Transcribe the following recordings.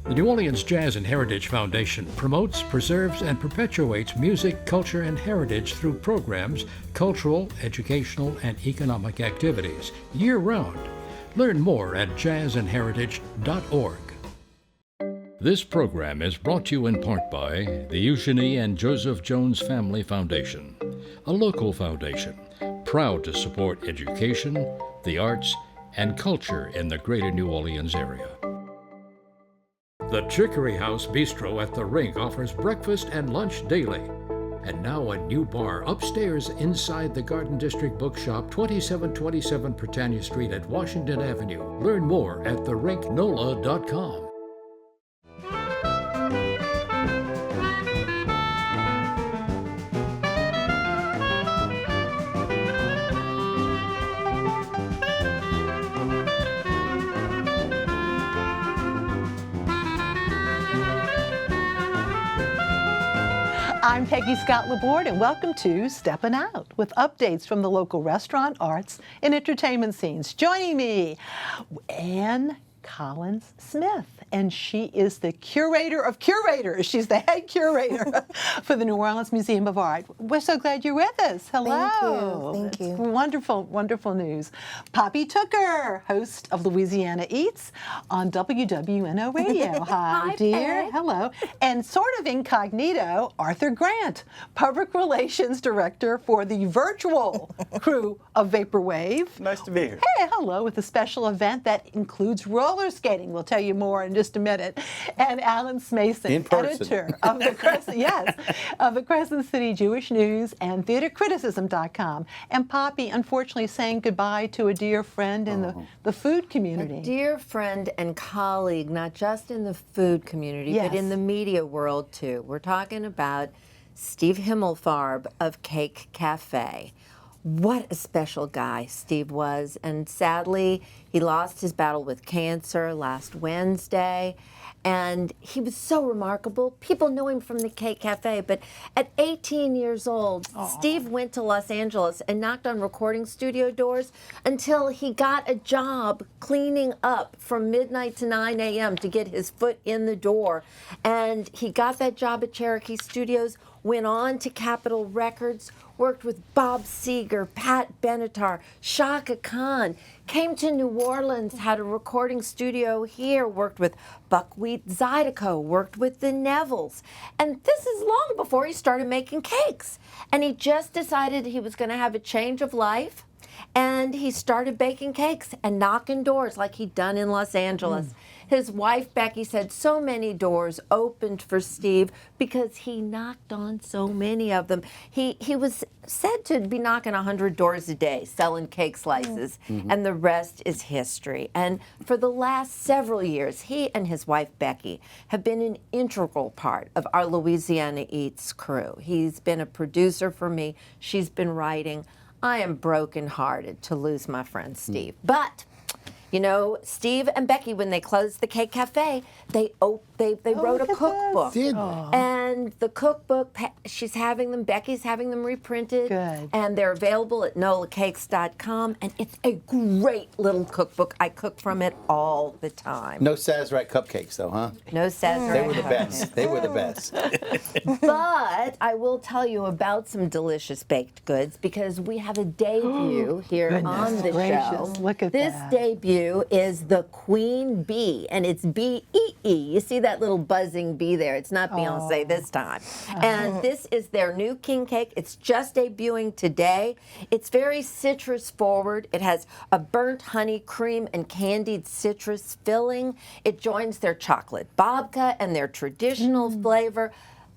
The New Orleans Jazz and Heritage Foundation promotes, preserves, and perpetuates music, culture, and heritage through programs, cultural, educational, and economic activities year-round. Learn more at jazzandheritage.org. This program is brought to you in part by the Eugenie and Joseph Jones Family Foundation, a local foundation proud to support education, the arts, and culture in the greater New Orleans area. The Chicory House Bistro at the Rink offers breakfast and lunch daily. And now a new bar upstairs inside the Garden District Bookshop, 2727 Britannia Street at Washington Avenue. Learn more at therinknola.com. I'm Peggy Scott Laborde, and welcome to Steppin Out, with updates from the local restaurant, arts, and entertainment scenes. Joining me, Ann Collins Smith, and she is the curator of curators. She's the head curator for the New Orleans Museum of Art. We're so glad you're with us. Hello. Thank you. Wonderful, wonderful news. Poppy Tooker, host of Louisiana Eats on WWNO Radio. Hi, dear. Peg. Hello. And sort of incognito, Arthur Grant, Public Relations Director for the Virtual Krewe of Vaporwave. Nice to be here. Hey, hello, with a special event that includes roller skating. We'll tell you more in just a minute. And Alan Smason, In person. editor of the Crescent, yes, of the Crescent City Jewish News and TheaterCriticism.com. And Poppy, unfortunately, saying goodbye to a dear friend in the food community. A dear friend and colleague, not just in the food community, Yes. but in the media world too. We're talking about Steve Himmelfarb of Cake Cafe. What a special guy Steve was, and sadly, he lost his battle with cancer last Wednesday, and he was so remarkable. People know him from the Cake Cafe, but at 18 years old, Steve went to Los Angeles and knocked on recording studio doors until he got a job cleaning up from midnight to 9 a.m. to get his foot in the door, and he got that job at Cherokee Studios, went on to Capitol Records, worked with Bob Seger, Pat Benatar, Shaka Khan, came to New Orleans, had a recording studio here, worked with Buckwheat Zydeco, worked with the Nevilles. And this is long before he started making cakes. And he just decided he was going to have a change of life. And he started baking cakes and knocking doors like he'd done in Los Angeles. His wife, Becky, said so many doors opened for Steve because he knocked on so many of them. He was said to be knocking 100 doors a day, selling cake slices, and the rest is history. And for the last several years, he and his wife, Becky, have been an integral part of our Louisiana Eats crew. He's been a producer for me. She's been writing. I am brokenhearted to lose my friend Steve. But, you know, Steve and Becky, when they closed the Cake Cafe, they wrote a cookbook. And the cookbook, Becky's having them reprinted. Good. And they're available at nolacakes.com. And it's a great little cookbook. I cook from it all the time. No Sazerac cupcakes, though, huh? No Sazerac. They were the best. They were the best. But I will tell you about some delicious baked goods because we have a debut here on the show. Look at this that. debut is the Queen Bee, and it's B-E-E. You see that little buzzing bee there. It's not Beyonce this time. And this is their new king cake. It's just debuting today. It's very citrus forward. It has a burnt honey, cream, and candied citrus filling. It joins their chocolate babka and their traditional flavor.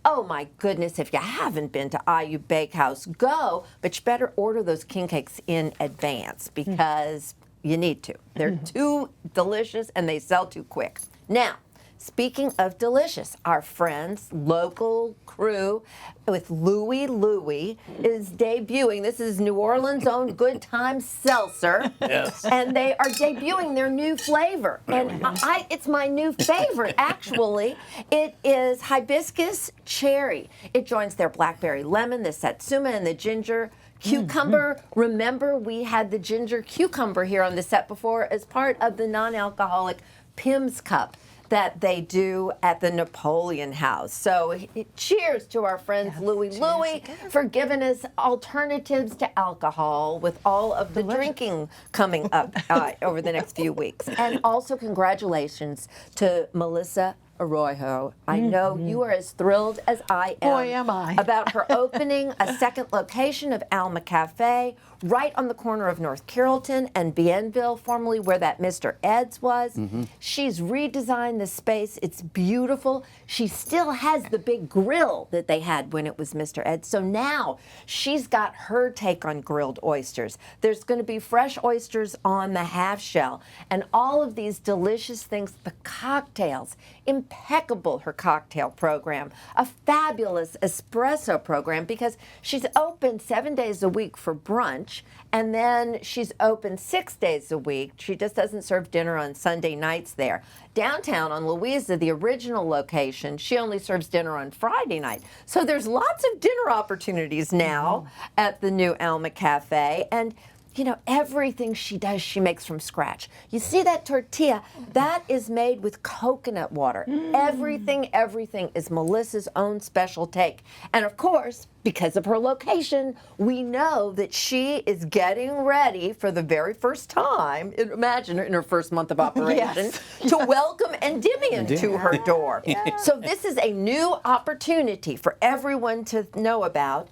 Oh my goodness, if you haven't been to IU Bakehouse, go, but you better order those king cakes in advance because you need to. They're too delicious and they sell too quick. Now, speaking of delicious, our friends, local crew with Louie is debuting. This is New Orleans' own Good Time Seltzer. Yes. And they are debuting their new flavor. And it's my new favorite, actually. It is hibiscus cherry. It joins their blackberry lemon, the satsuma, and the ginger cucumber. Remember, we had the ginger cucumber here on the set before as part of the non-alcoholic Pim's Cup that they do at the Napoleon House. So cheers to our friends Louie for giving us alternatives to alcohol with all of the drinking coming up over the next few weeks. And also congratulations to Melissa Arroyo. I know you are as thrilled as I am. Boy, am I. About her opening a second location of Alma Cafe right on the corner of North Carrollton and Bienville, formerly where that Mr. Ed's was. She's redesigned the space. It's beautiful. She still has the big grill that they had when it was Mr. Ed's. So now she's got her take on grilled oysters. There's going to be fresh oysters on the half shell and all of these delicious things. The cocktails, impeccable, her cocktail program, a fabulous espresso program because she's open 7 days a week for brunch. And then she's open 6 days a week. She just doesn't serve dinner on Sunday nights there. Downtown on Louisa, the original location, she only serves dinner on Friday night. So there's lots of dinner opportunities now at the new Alma Cafe. And you know, everything she does, she makes from scratch. You see that tortilla? That is made with coconut water. Everything is Melissa's own special take. And of course, because of her location, we know that she is getting ready for the very first time, imagine in her first month of operation, to welcome Endymion to her door. So this is a new opportunity for everyone to know about.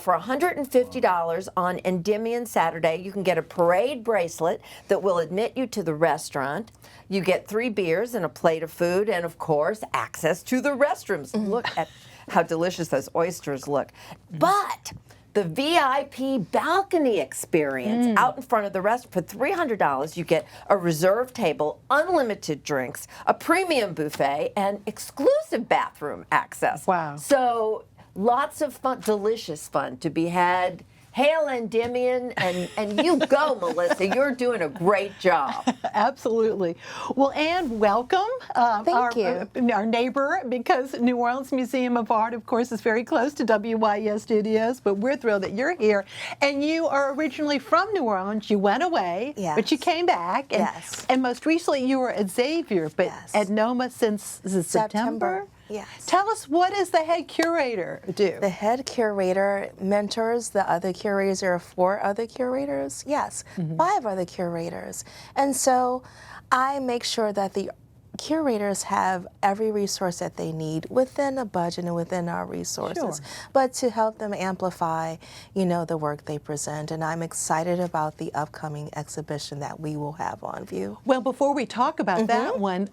For $150 on Endymion Saturday, you can get a parade bracelet that will admit you to the restaurant. You get 3 beers and a plate of food and, of course, access to the restrooms. Look at how delicious those oysters look. But the VIP balcony experience out in front of the restaurant, for $300, you get a reserved table, unlimited drinks, a premium buffet, and exclusive bathroom access. Wow. So lots of fun, delicious fun to be had. Hail Endymion, and you go, Melissa. You're doing a great job. Absolutely. Well, Anne, welcome. Thank you. Our neighbor, because New Orleans Museum of Art, of course, is very close to WYES Studios, but we're thrilled that you're here. And you are originally from New Orleans. You went away, but you came back. And, and most recently, you were at Xavier, but at NOMA since September? Yes. Tell us, what does the head curator do? The head curator mentors the other curators. There are 4 other curators. Yes, 5 other curators. And so I make sure that the curators have every resource that they need within a budget and within our resources, but to help them amplify, you know, the work they present. And I'm excited about the upcoming exhibition that we will have on view. Well, before we talk about that one,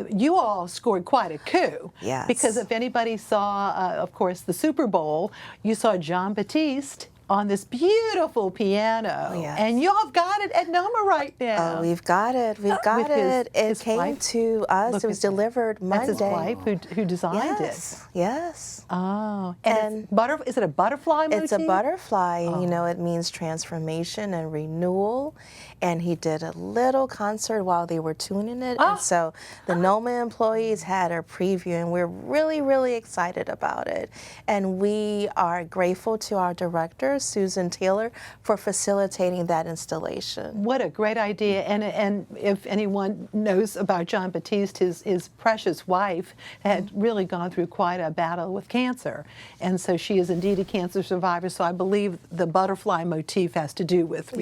you all scored quite a coup. Yes. Because if anybody saw, of course, the Super Bowl, you saw John Batiste on this beautiful piano. And you all have got it at NOMA right now. Oh, we've got it. We've got it. It came to us. It was delivered Monday. That's his wife who designed it. Yes. Oh. And is it a butterfly motif? It's a butterfly, and you know, it means transformation and renewal. And he did a little concert while they were tuning it. And so the NOMA employees had a preview, and we're really, really excited about it. And we are grateful to our director, Susan Taylor, for facilitating that installation. What a great idea. And if anyone knows about John Batiste, his precious wife had really gone through quite a battle with cancer. And so she is indeed a cancer survivor. So I believe the butterfly motif has to do with,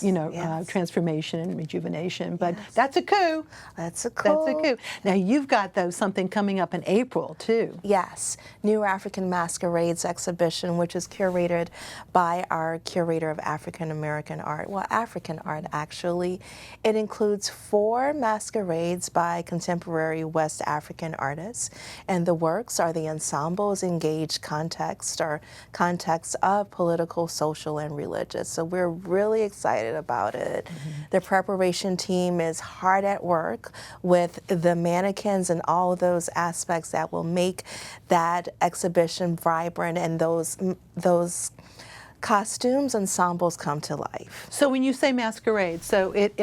you know, transformation and rejuvenation. But that's a coup. That's a coup. That's a coup. Now you've got, though, something coming up in April, too. Yes. New African Masquerades exhibition, which is curated by our curator of African American art. Well, African art, actually. It includes 4 masquerades by contemporary West African artists. And the works are the ensembles engage context or contexts of political, social, and religious. So we're really excited about it. The preparation team is hard at work with the mannequins and all of those aspects that will make that exhibition vibrant, and those costumes, ensembles come to life. So when you say masquerade, so it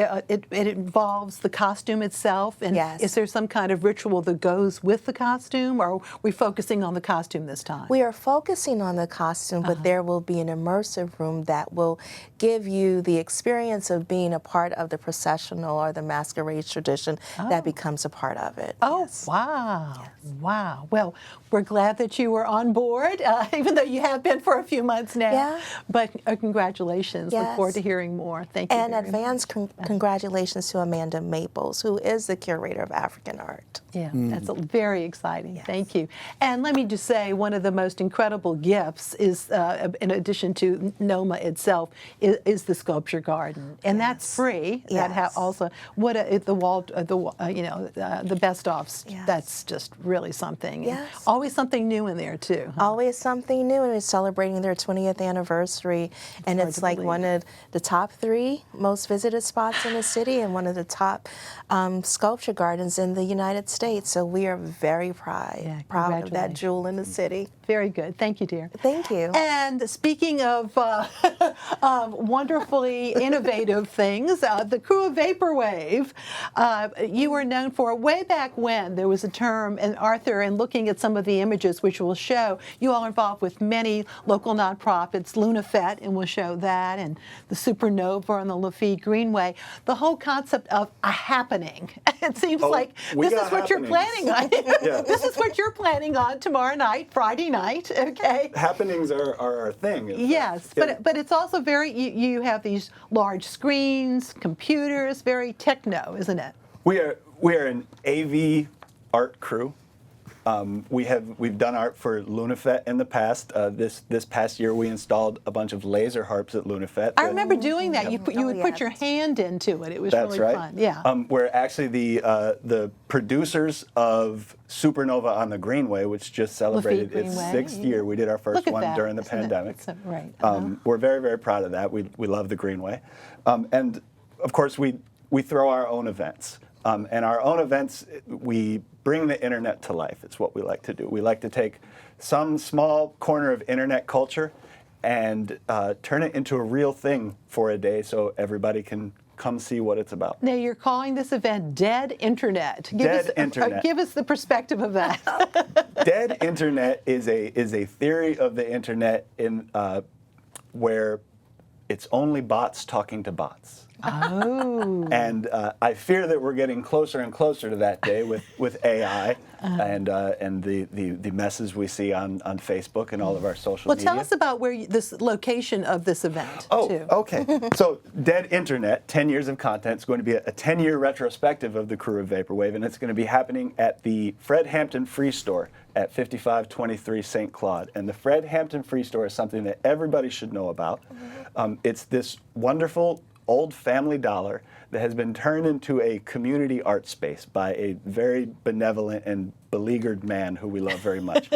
involves the costume itself, and Yes. is there some kind of ritual that goes with the costume, or are we focusing on the costume this time? We are focusing on the costume, but there will be an immersive room that will give you the experience of being a part of the processional or the masquerade tradition that becomes a part of it. Oh, Yes. wow. Wow. Well, we're glad that you were on board, even though you have been for a few months now. Yeah. But congratulations. Look Yes. forward to hearing more. Thank you. And very much. advance congratulations to Amanda Maples, who is the curator of African art. Yeah, that's very exciting. Thank you. And let me just say, one of the most incredible gifts is, in addition to NOMA itself, is the sculpture garden, and that's free. That Yes. also what the best offs. Yes. That's just really something. And Yes. always something new in there too. Huh? Always something new, and it's celebrating their 20th anniversary, and hard it's to like believe. one of the top 3 most visited spots in the city and one of the top sculpture gardens in the United States. So we are very proud of that congratulations. jewel in the city. Very good. Thank you, dear. Thank you. And speaking of wonderfully innovative things, the Krewe of Vaporwave, you were known for way back when there was a term, and Arthur, and looking at some of the images which will show, you all are involved with many local nonprofits, LunaFet, and we'll show that, and the Supernova on the Lafitte Greenway. The whole concept of a happening. It seems like we this got is what you're planning on. Yeah. This is what you're planning on tomorrow night, Friday night, okay? Happenings are our thing. Yes, but it's also very, you have these large screens, computers, very techno, isn't it? We are an AV art crew. We've done art for LunaFet in the past. This past year, we installed a bunch of laser harps at LunaFet. I remember doing that. You would put yes. your hand into it. It was That's really right. fun. Yeah. We're actually the producers of Supernova on the Greenway, which just celebrated its Greenway. 6th year. We did our first Look at one that. during the Isn't it- pandemic. it's right. We're very, very proud of that. We love the Greenway. And of course, we throw our own events. And our own events, we bring the internet to life. It's what we like to do. We like to take some small corner of internet culture and turn it into a real thing for a day so everybody can come see what it's about. Now you're calling this event Dead Internet. Internet. Give us the perspective of that. Dead internet is a theory of the internet in where it's only bots talking to bots. Oh. And I fear that we're getting closer and closer to that day with AI and the messes we see on Facebook and all of our social Well, media. tell us about this location of this event, Oh, too. okay. So Dead Internet, 10 years of content. It's going to be a 10-year retrospective of the Krewe of Vaporwave, and it's going to be happening at the Fred Hampton Free Store at 5523 St. Claude. And the Fred Hampton Free Store is something that everybody should know about. It's this wonderful old Family Dollar that has been turned into a community art space by a very benevolent and beleaguered man who we love very much.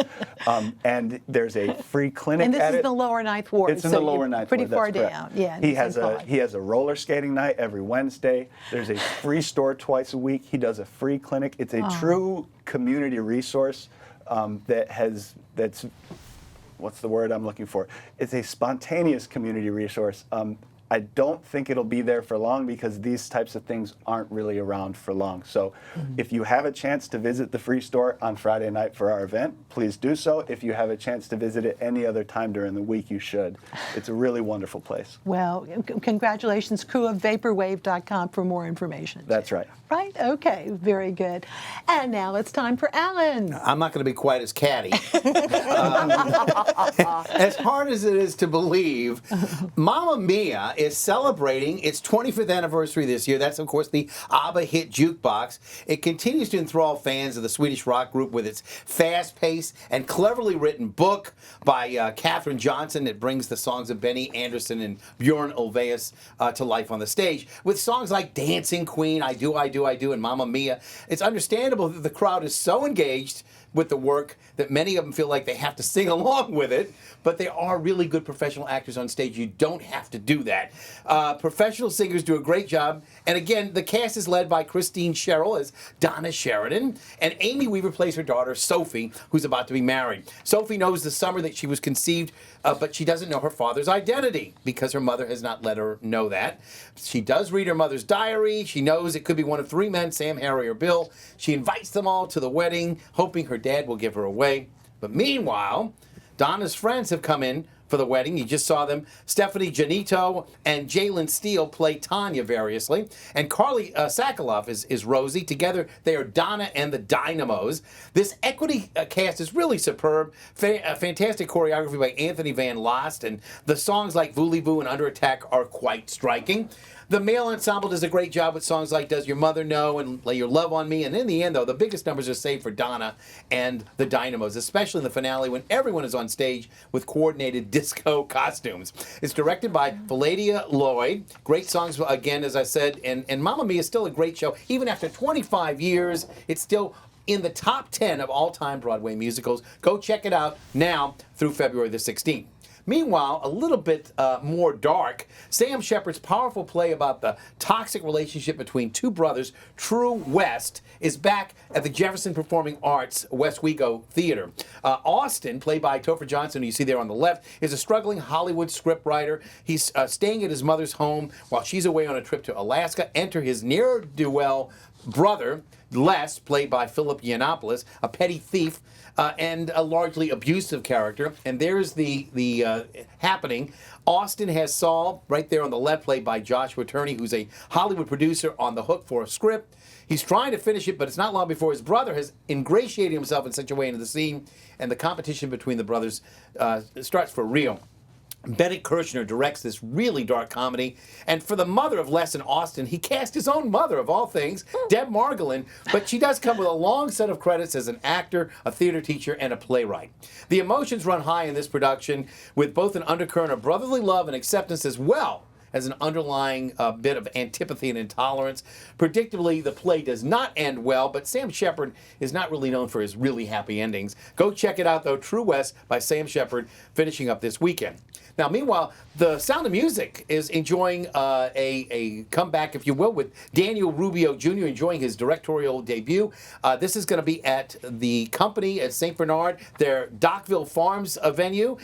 And there's a free clinic And this at is it. the lower Ninth Ward. It's in so the lower you're Ninth pretty Ward, far that's down. correct. Yeah. in He has St. a Claude. he has a roller skating night every Wednesday. There's a free store twice a week. He does a free clinic. It's a true community resource that's what's the word I'm looking for? It's a spontaneous community resource. I don't think it'll be there for long because these types of things aren't really around for long. So if you have a chance to visit the free store on Friday night for our event, please do so. If you have a chance to visit it any other time during the week, you should. It's a really wonderful place. Well, congratulations, crewofvaporwave.com for more information. That's right. Right? Okay, very good. And now it's time for Alan. I'm not going to be quite as catty. As hard as it is to believe, Mamma Mia is celebrating its 25th anniversary this year. That's, of course, the ABBA hit jukebox. It continues to enthrall fans of the Swedish rock group with its fast-paced and cleverly written book by Katherine Johnson that brings the songs of Benny Andersson and Bjorn Ulvaeus to life on the stage. With songs like Dancing Queen, I Do, and Mamma Mia, it's understandable that the crowd is so engaged with the work that many of them feel like they have to sing along with it, but they are really good professional actors on stage. You don't have to do that. Professional singers do a great job. And again, the cast is led by Christine Sherrill as Donna Sheridan, and Amy Weaver plays her daughter, Sophie, who's about to be married. Sophie knows the summer that she was conceived, but she doesn't know her father's identity because her mother has not let her know that. She does read her mother's diary. She knows it could be one of three men, Sam, Harry, or Bill. She invites them all to the wedding, hoping her dad will give her away. But meanwhile, Donna's friends have come in for the wedding. You just saw them. Stephanie Janito and Jalen Steele play Tanya variously. And Carly Sakaloff is Rosie. Together, they are Donna and the Dynamos. This equity cast is really superb. Fantastic choreography by Anthony Van Lost. And the songs like Voulez-Vous and Under Attack are quite striking. The male ensemble does a great job with songs like Does Your Mother Know and Lay Your Love on Me. And in the end, though, the biggest numbers are saved for Donna and the Dynamos, especially in the finale when everyone is on stage with coordinated disco costumes. It's directed by Valadia Lloyd. Great songs, again, as I said. And Mamma Mia is still a great show. Even after 25 years, it's still in the top 10 of all-time Broadway musicals. Go check it out now through February the 16th. Meanwhile, a little bit more dark, Sam Shepard's powerful play about the toxic relationship between two brothers, True West, is back at the Jefferson Performing Arts Westwego Theater. Austin, played by Topher Johnson, who you see there on the left, is a struggling Hollywood scriptwriter. He's staying at his mother's home while she's away on a trip to Alaska. Enter his ne'er-do-well brother, Les, played by Philip Yiannopoulos, a petty thief and a largely abusive character. And there's the happening. Austin has Saul, right there on the left, played by Joshua Turney, who's a Hollywood producer on the hook for a script. He's trying to finish it, but it's not long before his brother has ingratiated himself in such a way into the scene, and the competition between the brothers starts for real. Bennett Kirshner directs this really dark comedy, and for the mother of Les and Austin, he cast his own mother, of all things, Deb Margolin, but she does come with a long set of credits as an actor, a theater teacher, and a playwright. The emotions run high in this production, with both an undercurrent of brotherly love and acceptance as well as an underlying bit of antipathy and intolerance. Predictably, the play does not end well, but Sam Shepard is not really known for his really happy endings. Go check it out, though. True West by Sam Shepard, finishing up this weekend. Now, meanwhile, the Sound of Music is enjoying a comeback, if you will, with Daniel Rubio Jr. enjoying his directorial debut. This is going to be at the Company at St. Bernard, their Dockville Farms venue.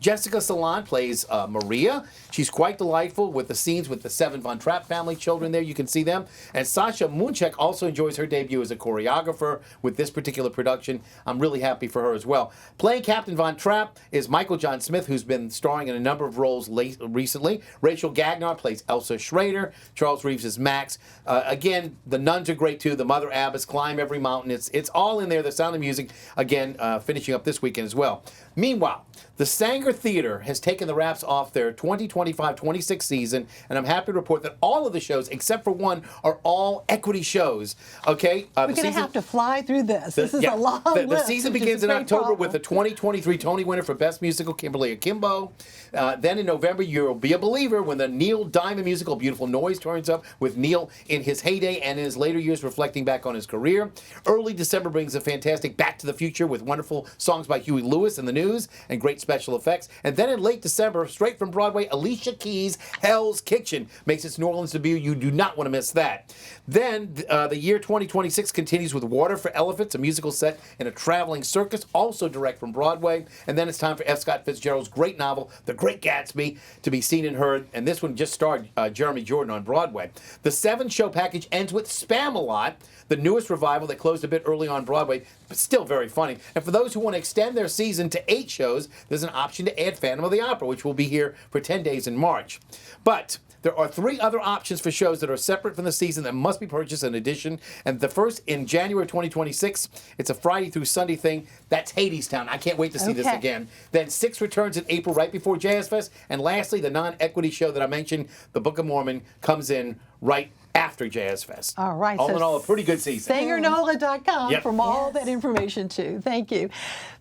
Jessica Salon plays Maria. She's quite delightful with the scenes with the 7 Von Trapp family children there. You can see them. And Sasha Munchak also enjoys her debut as a choreographer with this particular production. I'm really happy for her as well. Playing Captain Von Trapp is Michael John Smith, who's been starring in a number of roles recently. Rachel Gagnar plays Elsa Schrader. Charles Reeves is Max. Again, the nuns are great too. The Mother Abbess, Climb Every Mountain. It's all in there. The Sound of Music, again, finishing up this weekend as well. Meanwhile, the Sanger Theater has taken the wraps off their 2025-26 season, and I'm happy to report that all of the shows, except for one, are all equity shows. Okay? We're going to have to fly through this. This is a long list. The season begins in October with the 2023 Tony winner for Best Musical, Kimberly Akimbo. Then in November, you'll be a believer when the Neil Diamond musical, Beautiful Noise, turns up with Neil in his heyday and in his later years reflecting back on his career. Early December brings a fantastic Back to the Future with wonderful songs by Huey Lewis and the News and great special effects. And then in late December, straight from Broadway, Alicia Keys' Hell's Kitchen makes its New Orleans debut. You do not want to miss that. Then the year 2026 continues with Water for Elephants, a musical set in a traveling circus, also direct from Broadway. And then it's time for F. Scott Fitzgerald's great novel, The Great Gatsby, to be seen and heard. And this one just starred Jeremy Jordan on Broadway. The 7-show package ends with Spamalot, the newest revival that closed a bit early on Broadway, but still very funny. And for those who want to extend their season to 8 shows, there's an option to add Phantom of the Opera, which will be here for 10 days in March. But there are 3 other options for shows that are separate from the season that must be purchased in addition. And the first in January 2026, it's a Friday through Sunday thing. That's Hadestown. I can't wait to see this again. Then 6 returns in April right before Jazz Fest. And lastly, the non-equity show that I mentioned, The Book of Mormon, comes in right after Jazz Fest. All right. All in all, a pretty good season. SangerNola.com from all that information, too. Thank you.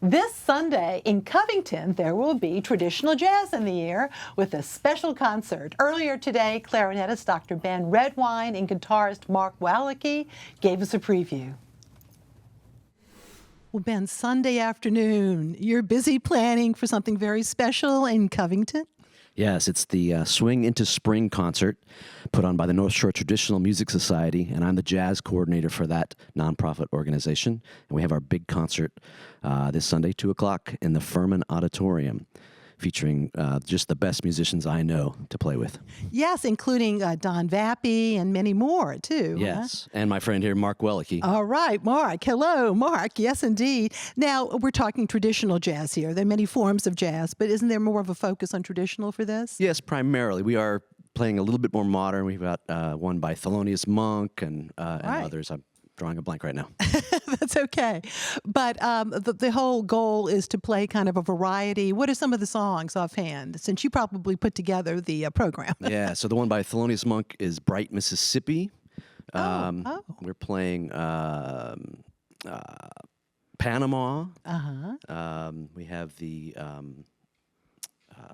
This Sunday in Covington, there will be traditional jazz in the air with a special concert. Earlier today, clarinetist Dr. Ben Redwine and guitarist Mark Weliky gave us a preview. Well, Ben, Sunday afternoon, you're busy planning for something very special in Covington? Yes, it's the Swing into Spring concert put on by the North Shore Traditional Music Society, and I'm the jazz coordinator for that nonprofit organization. And we have our big concert this Sunday, 2 o'clock, in the Furman Auditorium, featuring just the best musicians I know to play with. Yes, including Don Vappy and many more, too. Yes, and my friend here, Mark Weliky. All right, Mark. Hello, Mark. Yes, indeed. Now, we're talking traditional jazz here. There are many forms of jazz, but isn't there more of a focus on traditional for this? Yes, primarily. We are playing a little bit more modern. We've got one by Thelonious Monk and others. I'm drawing a blank right now. That's okay. But the whole goal is to play kind of a variety. What are some of the songs offhand, since you probably put together the program? Yeah, so the one by Thelonious Monk is Bright Mississippi. We're playing Panama. We have the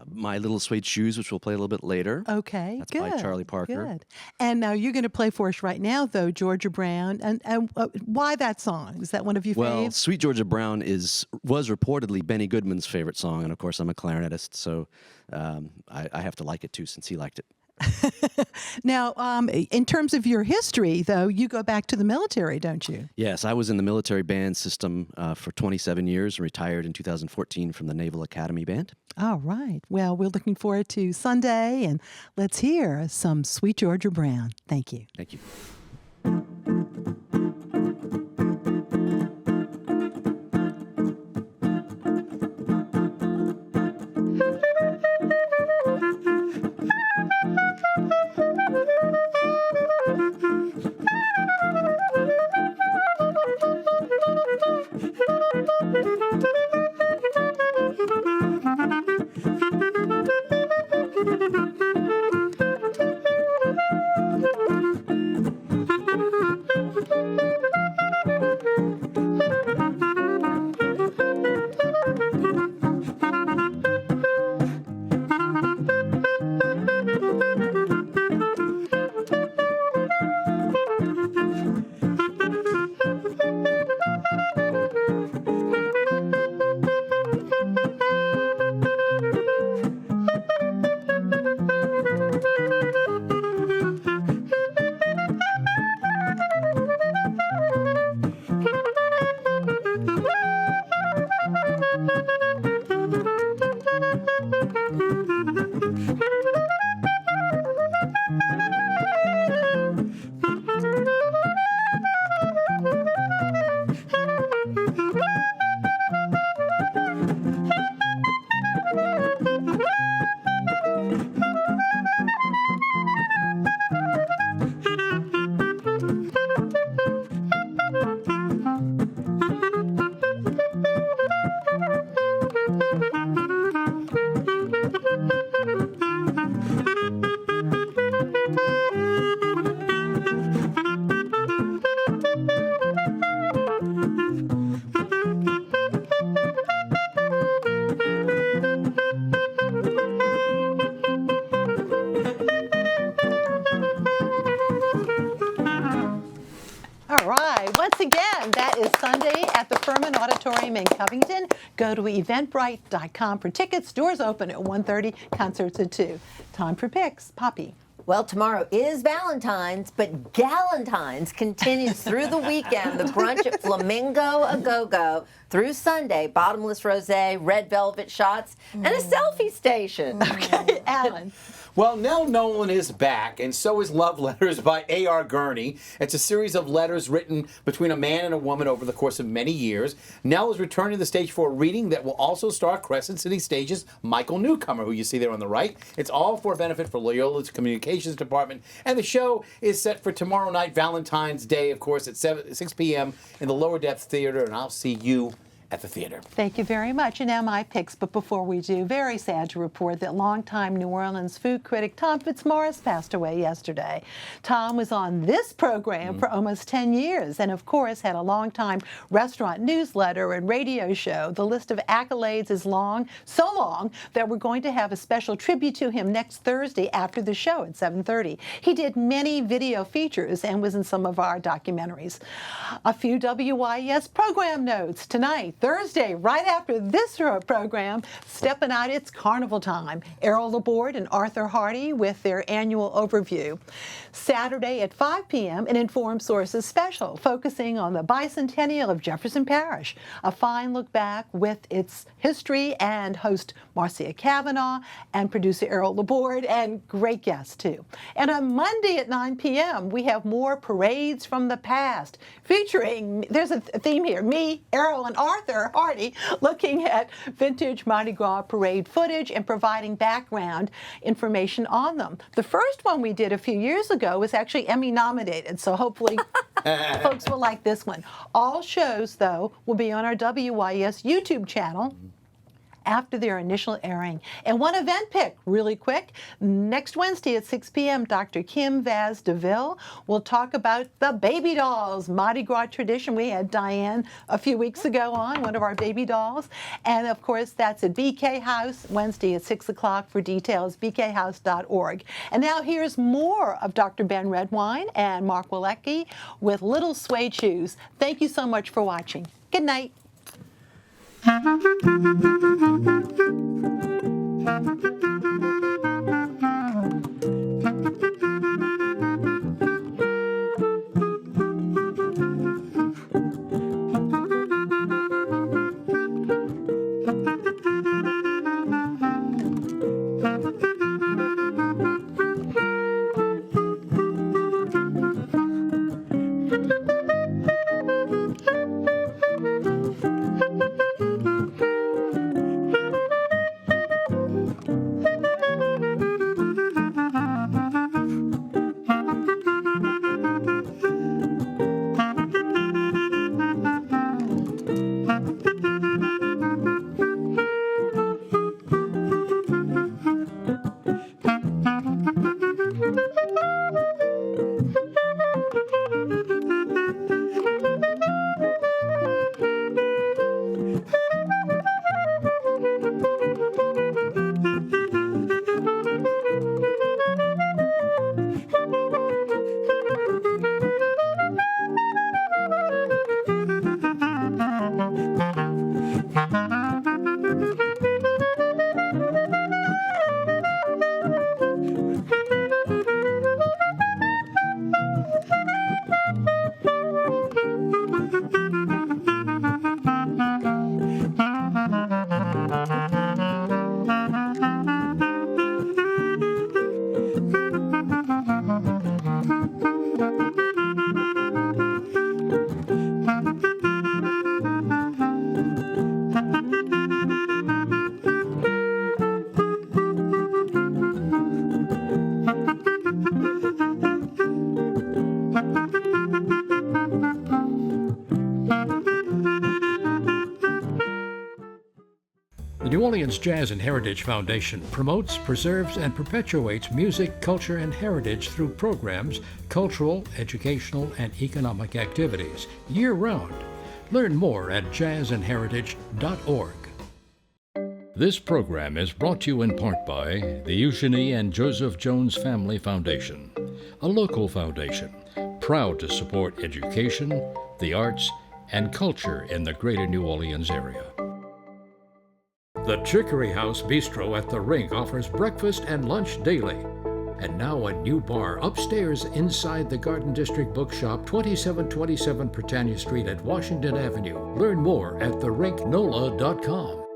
My Little Suede Shoes, which we'll play a little bit later. Okay, That's good. by Charlie Parker. Good. And now you're going to play for us right now, though, Georgia Brown. And why that song? Is that one of your Well, faves? Sweet Georgia Brown was reportedly Benny Goodman's favorite song, and of course I'm a clarinetist, so I have to like it too, since he liked it. Now, in terms of your history, though, you go back to the military, don't you? Yes, I was in the military band system for 27 years and retired in 2014 from the Naval Academy Band. All right. Well, we're looking forward to Sunday, and let's hear some Sweet Georgia Brown. Thank you. Thank you. Sunday at the Furman Auditorium in Covington. Go to eventbrite.com for tickets. Doors open at 1:30, concerts at 2. Time for picks. Poppy. Well, tomorrow is Valentine's, but Galentine's continues through the weekend. The brunch at Flamingo A Go-Go through Sunday. Bottomless rosé, red velvet shots, and a selfie station. Okay, Alan. Well, Nell Nolan is back, and so is Love Letters by A.R. Gurney. It's a series of letters written between a man and a woman over the course of many years. Nell is returning to the stage for a reading that will also star Crescent City Stage's Michael Newcomer, who you see there on the right. It's all for benefit for Loyola's Communications Department, and the show is set for tomorrow night, Valentine's Day, of course, at 6 p.m. in the Lower Depth Theater, and I'll see you at the theater. Thank you very much. And now my picks, but before we do, very sad to report that longtime New Orleans food critic Tom Fitzmaurice passed away yesterday. Tom was on this program for almost 10 years and, of course, had a long-time restaurant newsletter and radio show. The list of accolades is long, so long that we're going to have a special tribute to him next Thursday after the show at 7:30. He did many video features and was in some of our documentaries. A few WYES program notes tonight. Thursday, right after this program, Steppin Out, it's carnival time. Errol Laborde and Arthur Hardy with their annual overview. Saturday at 5 p.m., an Informed Sources special focusing on the bicentennial of Jefferson Parish. A fine look back with its history and host Marcia Cavanaugh and producer Errol Laborde and great guests too. And on Monday at 9 p.m., we have more parades from the past featuring, there's a theme here, me, Errol, and Arthur Hardy looking at vintage Mardi Gras parade footage and providing background information on them. The first one we did a few years ago was actually Emmy nominated, so hopefully folks will like this one. All shows, though, will be on our WYES YouTube channel after their initial airing. And one event pick, really quick, next Wednesday at 6 p.m., Dr. Kim Vaz DeVille will talk about the baby dolls, Mardi Gras tradition. We had Diane a few weeks ago on, one of our baby dolls. And of course, that's at BK House, Wednesday at 6 o'clock. For details, bkhouse.org. And now here's more of Dr. Ben Redwine and Mark Weliky with Little Suede Shoes. Thank you so much for watching. Good night. The New Orleans Jazz and Heritage Foundation promotes, preserves, and perpetuates music, culture, and heritage through programs, cultural, educational, and economic activities year-round. Learn more at jazzandheritage.org. This program is brought to you in part by the Eugenie and Joseph Jones Family Foundation, a local foundation proud to support education, the arts, and culture in the greater New Orleans area. The Chicory House Bistro at the Rink offers breakfast and lunch daily. And now a new bar upstairs inside the Garden District Bookshop, 2727 Britannia Street at Washington Avenue. Learn more at therinknola.com.